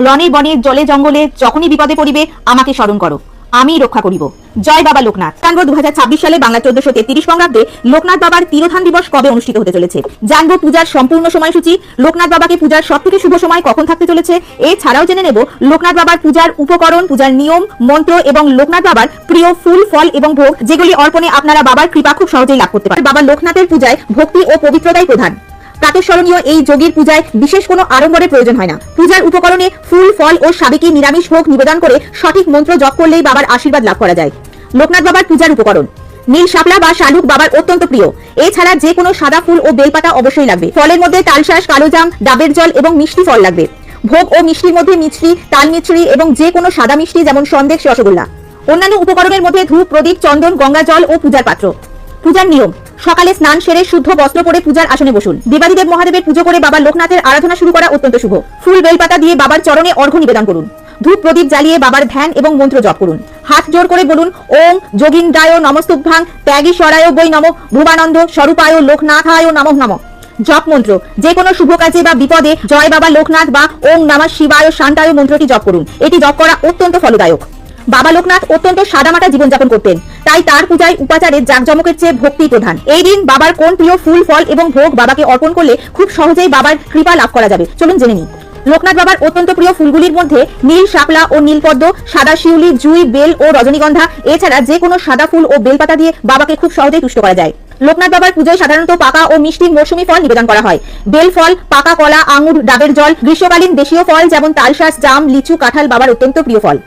রণে বনে জলে জঙ্গলে যখনই বিপদে পড়িবে আমাকে স্মরণ করো, আমি রক্ষা করিব। জয় বাবা লোকনাথ। 2026 সালে বাংলা 1433 বঙ্গাব্দে লোকনাথ বাবার তিরোধান দিবস কবে অনুষ্ঠিত হতে চলেছে, জানবো পূজার সম্পূর্ণ সময়সূচি, লোকনাথ বাবাকে পূজার সবথেকে শুভ সময় কখন থাকতে চলেছে, এছাড়াও জেনে নেব লোকনাথ বাবার পূজার উপকরণ, পূজার নিয়ম, মন্ত্র এবং লোকনাথ বাবার প্রিয় ফুল, ফল এবং ভোগ, যেগুলি অর্পণে আপনারা বাবার কৃপা খুব সহজেই লাভ করতে পারেন। বাবা লোকনাথের পূজায় ভক্তি ও পবিত্রতাই প্রধান। প্রাতঃস্মরণীয় এই যোগীর পূজায় বিশেষ কোনো আড়ম্বরের প্রয়োজন হয় না। পূজার উপকরণে ফুল, ফল ও সাবেকি নিরামিষ ভোগ নিবেদন করে সঠিক মন্ত্র জপ করলেই বাবার আশীর্বাদ লাভ করা যায়। লোকনাথ বাবার পূজার উপকরণ: নীল শাপলা বা শালুক বাবার অত্যন্ত প্রিয়। এছাড়া যে কোনো সাদা ফুল ও বেলপাতা অবশ্যই লাগবে। ফলের মধ্যে তালশাঁস, কালোজাম, ডাবের জল এবং মিষ্টি ফল লাগবে। ভোগ ও মিষ্টির মধ্যে মিছরি, তাল মিছরি এবং যে কোনো সাদা মিষ্টি যেমন সন্দেশ, রসগোল্লা। অন্যান্য উপকরণের মধ্যে ধূপ, প্রদীপ, চন্দন, গঙ্গা জল ও পূজার পাত্র। পূজার নিয়ম: সকালে স্নান সেরে শুদ্ধ বস্ত্র পরে পূজার আসনে বসুন। দেবাদিদেব মহাদেবের পুজো করে বাবা লোকনাথের আরাধনা শুরু করা অত্যন্ত শুভ। ফুল, বেলপাতা দিয়ে বাবার চরণে অর্ঘ্য নিবেদন করুন। ধূপ প্রদীপ জ্বালিয়ে বাবার ধ্যান এবং মন্ত্র জপ করুন। হাত জোর করে বলুন ওম যোগীন্দ্রায় নমস্তুভ্যাং ত্যাগীশ্বরায় বৈ নমঃ ভুবানন্দ স্বরূপায় লোকনাথায় নমঃ নমঃ। জপ মন্ত্র: যে কোনো শুভ কাজে বা বিপদে জয় বাবা লোকনাথ বা ওম নমঃ শিবায় শান্তায় মন্ত্রটি জপ করুন। এটি জপ করা অত্যন্ত ফলদায়ক। বাবা লোকনাথ অত্যন্ত সাদামাটা জীবনযাপন করতেন, তাই তার পূজায় উপাচারে জাঁকজমকের চেয়ে ভক্তি প্রধান। এই দিন বাবার কোন প্রিয় ফুল, ফল এবং ভোগ বাবাকে অর্পণ করলে খুব সহজেই বাবার কৃপা লাভ করা যাবে, চলুন জেনে নিই। লোকনাথ বাবার অত্যন্ত প্রিয় ফুলগুলির মধ্যে নীল শাপলা ও নীলপদ্ম, সাদা শিউলি, জুঁই, বেল ও রজনীগন্ধা, এছাড়া যে কোনো সাদা ফুল ও বেলপাতা দিয়ে বাবাকে খুব সহজেই তুষ্ট করা যায়। লোকনাথ বাবার পুজোয় সাধারণত পাকা ও মিষ্টি মৌসুমী ফল নিবেদন করা হয়। বেল ফল, পাকা কলা, আঙুর, ডাবের জল। গ্রীষ্মকালীন দেশীয় ফল যেমন তালশাঁস, জাম, লিচু, কাঁঠাল বাবার অত্যন্ত প্রিয় ফল।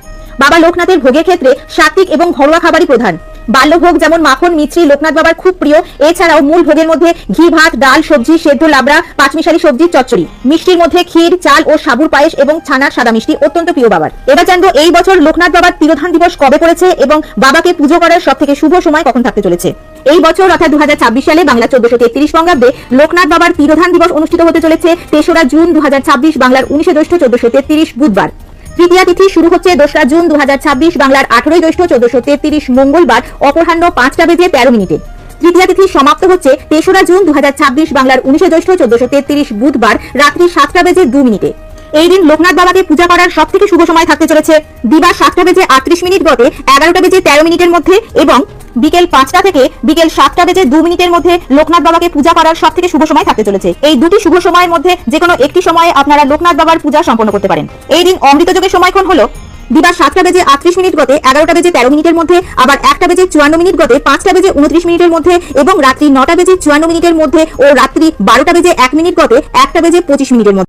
বাবা লোকনাথের ভোগের ক্ষেত্রে সাত্বিক এবং ঘরোয়া খাবারই প্রধান। বাল্যভোগ যেমন মাখন, মিছরি লোকনাথ বাবার খুব প্রিয়। এছাড়াও মূল ভোগের মধ্যে ঘি ভাত, ডাল, সবজি, সেদ্ধ লাবড়া, পাঁচমিশালি সবজি, চচ্চড়ি। মিষ্টির মধ্যে ক্ষীর, চাল ও সাবুর পায়েস এবং ছানার সাদা মিষ্টি অত্যন্ত প্রিয় বাবার। এবার জানবো এই বছর লোকনাথ বাবার তিরোধান দিবস কবে পড়েছে এবং বাবাকে পুজো করার সবথেকে শুভ সময় কখন থাকতে চলেছে। এই বছর অর্থাৎ 2026 সালে বাংলা 1433 বঙ্গাব্দে লোকনাথ বাবার তিরোধান দিবস অনুষ্ঠিত হতে চলেছে 3রা জুন 2026, বাংলার 19 জ্যৈষ্ঠ 1433 বুধবার। তৃতীয়া তিথি শুরু হচ্ছে 2রা জুন 2026, বাংলার 18 জ্যৈষ্ঠ 1433 মঙ্গলবার অপরাহ্ন 5টা বেজে 13 মিনিটে। তৃতীয়া তিথি সমাপ্ত হচ্ছে 3রা জুন 2026, বাংলার 19 জ্যৈষ্ঠ 1433 বুধবার রাত্রি 7টা বেজে 2 মিনিটে। এই দিন লোকনাথ বাবাকে পূজা করার সবথেকে শুভ সময় থাকতে চলেছে দিবা 7টা বেজে 38 মিনিট গতে 11টা বেজে 13 মিনিটের মধ্যে এবং বিকেল 5টা থেকে বিকেল 7টা বেজে 2 মিনিটের মধ্যে লোকনাথ বাবাকে পূজা করার সবথেকে শুভ সময় থাকতে চলেছে। এই দুটি শুভ সময়ের মধ্যে যে কোনো একটি সময়ে আপনারা লোকনাথ বাবার পূজা সম্পন্ন করতে পারেন। এই দিন অমৃত যোগের সময়ক্ষণ হলো দিবা 7টা বেজে 38 মিনিট গতে 11টা বেজে 13 মিনিটের মধ্যে, আবার 1টা বেজে 54 মিনিট গতে 5টা বেজে 29 মিনিটের মধ্যে এবং রাত্রি 9টা বেজে 54 মিনিটের মধ্যে ও রাত্রি 12টা বেজে 1 মিনিট গতে 1টা বেজে 25 মিনিটের মধ্যে।